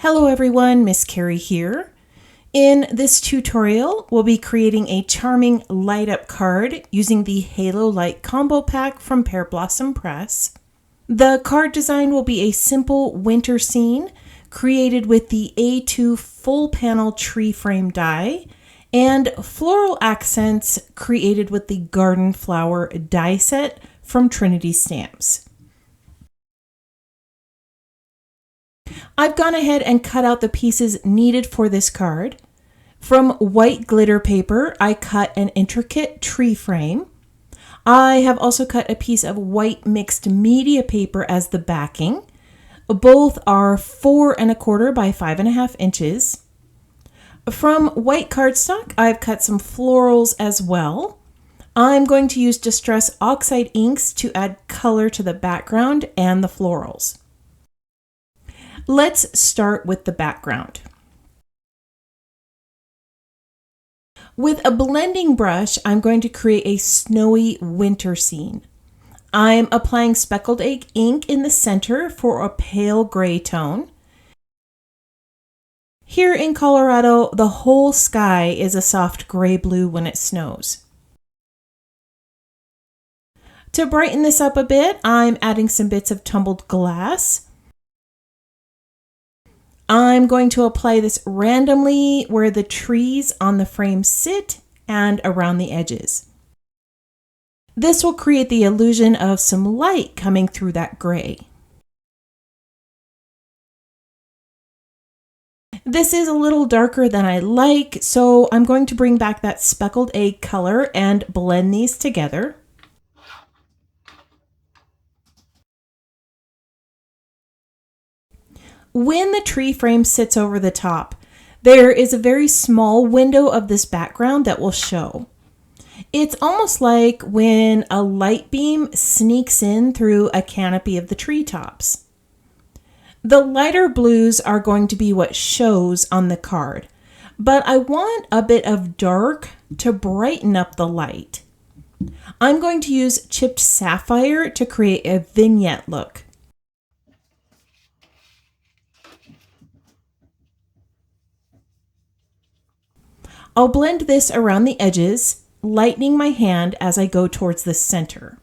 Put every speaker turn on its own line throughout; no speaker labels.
Hello everyone, Miss Carrie here. In this tutorial, we'll be creating a charming light up card using the Halo Light combo pack from Pear Blossom Press. The card design will be a simple winter scene created with the A2 full panel tree frame die and floral accents created with the garden flower die set from Trinity Stamps. I've gone ahead and cut out the pieces needed for this card. From white glitter paper, I cut an intricate tree frame. I have also cut a piece of white mixed media paper as the backing. Both are 4 1/4 by 5 1/2 inches. From white cardstock, I've cut some florals as well. I'm going to use Distress Oxide inks to add color to the background and the florals. Let's start with the background. With a blending brush, I'm going to create a snowy winter scene. I'm applying speckled egg ink in the center for a pale gray tone. Here in Colorado, the whole sky is a soft gray blue when it snows. To brighten this up a bit, I'm adding some bits of tumbled glass. I'm going to apply this randomly where the trees on the frame sit and around the edges. This will create the illusion of some light coming through that gray. This is a little darker than I like, so I'm going to bring back that speckled egg color and blend these together. When the tree frame sits over the top, there is a very small window of this background that will show. It's almost like when a light beam sneaks in through a canopy of the treetops. The lighter blues are going to be what shows on the card, but I want a bit of dark to brighten up the light. I'm going to use chipped sapphire to create a vignette look. I'll blend this around the edges, lightening my hand as I go towards the center.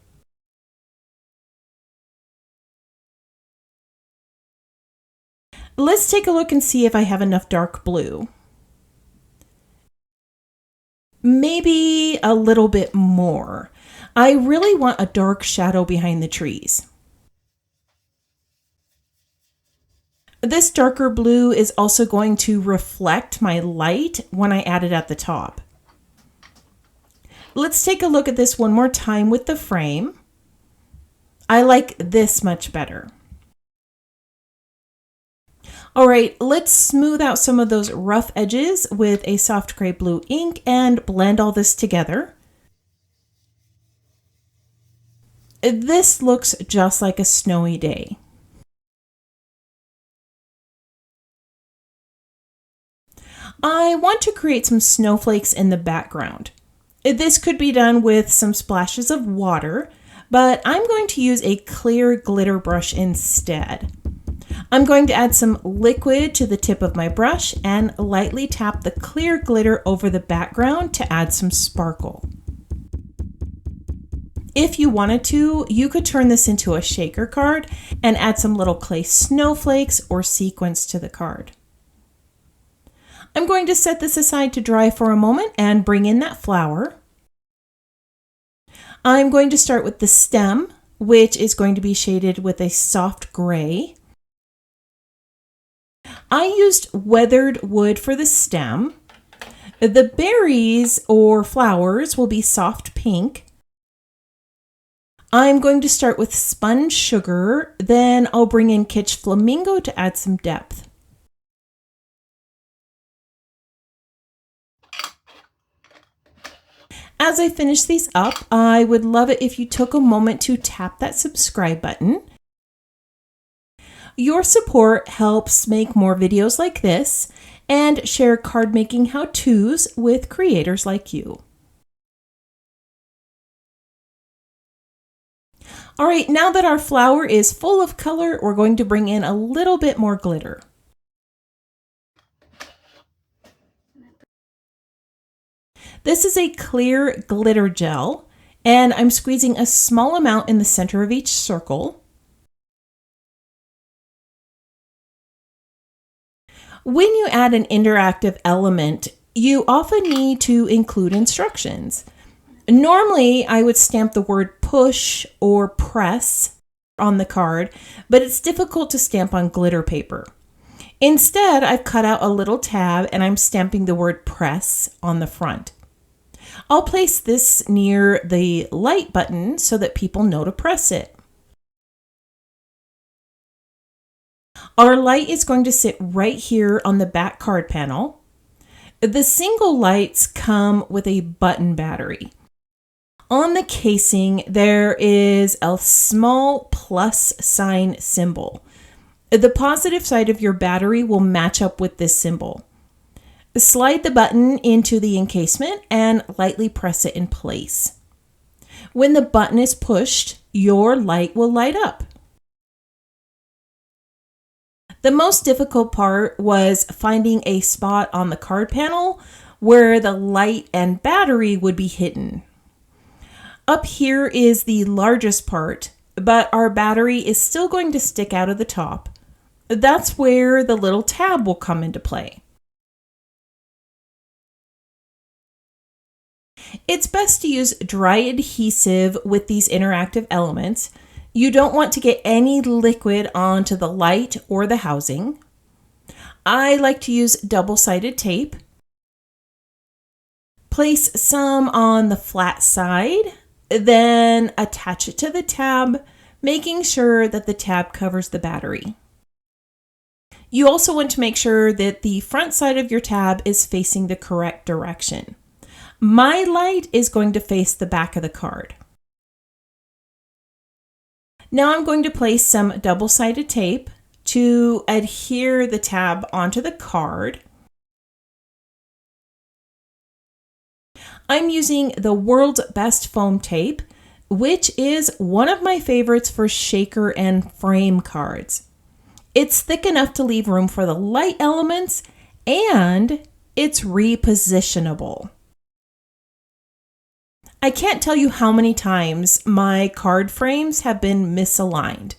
Let's take a look and see if I have enough dark blue. Maybe a little bit more. I really want a dark shadow behind the trees. This darker blue is also going to reflect my light when I add it at the top. Let's take a look at this one more time with the frame. I like this much better. All right, let's smooth out some of those rough edges with a soft gray blue ink and blend all this together. This looks just like a snowy day. I want to create some snowflakes in the background. This could be done with some splashes of water, but I'm going to use a clear glitter brush instead. I'm going to add some liquid to the tip of my brush and lightly tap the clear glitter over the background to add some sparkle. If you wanted to, you could turn this into a shaker card and add some little clay snowflakes or sequins to the card. I'm going to set this aside to dry for a moment and bring in that flower. I'm going to start with the stem, which is going to be shaded with a soft gray. I used weathered wood for the stem. The berries or flowers will be soft pink. I'm going to start with spun sugar, then I'll bring in Kitsch Flamingo to add some depth. As I finish these up, I would love it if you took a moment to tap that subscribe button. Your support helps make more videos like this and share card making how-tos with creators like you. All right, now that our flower is full of color, we're going to bring in a little bit more glitter. This is a clear glitter gel, and I'm squeezing a small amount in the center of each circle. When you add an interactive element, you often need to include instructions. Normally, I would stamp the word push or press on the card, but it's difficult to stamp on glitter paper. Instead, I've cut out a little tab and I'm stamping the word press on the front. I'll place this near the light button so that people know to press it. Our light is going to sit right here on the back card panel. The single lights come with a button battery. On the casing, there is a small plus sign symbol. The positive side of your battery will match up with this symbol. Slide the button into the encasement and lightly press it in place. When the button is pushed, your light will light up. The most difficult part was finding a spot on the card panel where the light and battery would be hidden. Up here is the largest part, but our battery is still going to stick out of the top. That's where the little tab will come into play. It's best to use dry adhesive with these interactive elements. You don't want to get any liquid onto the light or the housing. I like to use double-sided tape. Place some on the flat side, then attach it to the tab, making sure that the tab covers the battery. You also want to make sure that the front side of your tab is facing the correct direction. My light is going to face the back of the card. Now I'm going to place some double-sided tape to adhere the tab onto the card. I'm using the world's best foam tape, which is one of my favorites for shaker and frame cards. It's thick enough to leave room for the light elements, and it's repositionable. I can't tell you how many times my card frames have been misaligned.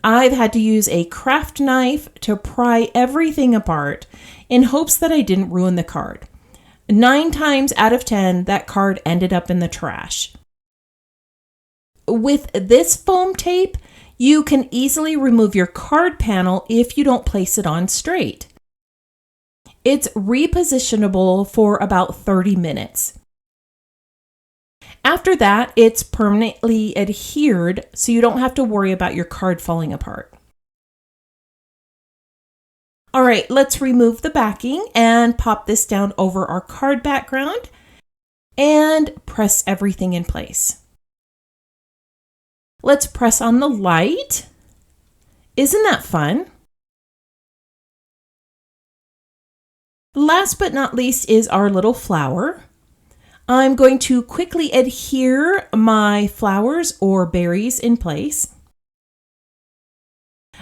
I've had to use a craft knife to pry everything apart in hopes that I didn't ruin the card. 9 times out of 10, that card ended up in the trash. With this foam tape, you can easily remove your card panel if you don't place it on straight. It's repositionable for about 30 minutes. After that, it's permanently adhered, so you don't have to worry about your card falling apart. All right, let's remove the backing and pop this down over our card background and press everything in place. Let's press on the light. Isn't that fun? Last but not least is our little flower. I'm going to quickly adhere my flowers or berries in place.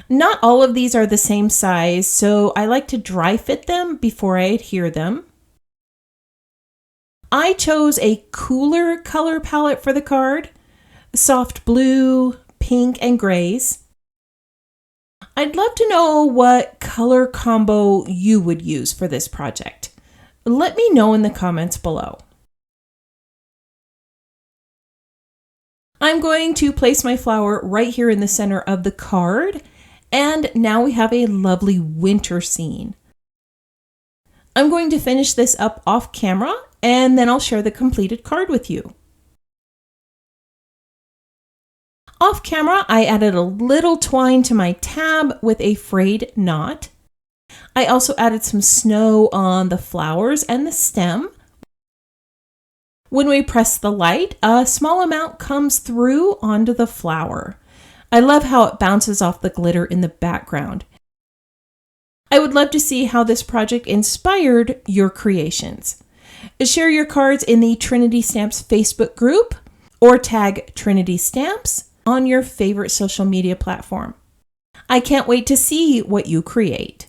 Not all of these are the same size, so I like to dry fit them before I adhere them. I chose a cooler color palette for the card, soft blue, pink, and grays. I'd love to know what color combo you would use for this project. Let me know in the comments below. I'm going to place my flower right here in the center of the card, and now we have a lovely winter scene. I'm going to finish this up off camera, and then I'll share the completed card with you. Off camera, I added a little twine to my tab with a frayed knot. I also added some snow on the flowers and the stem. When we press the light, a small amount comes through onto the flower. I love how it bounces off the glitter in the background. I would love to see how this project inspired your creations. Share your cards in the Trinity Stamps Facebook group or tag Trinity Stamps on your favorite social media platform. I can't wait to see what you create.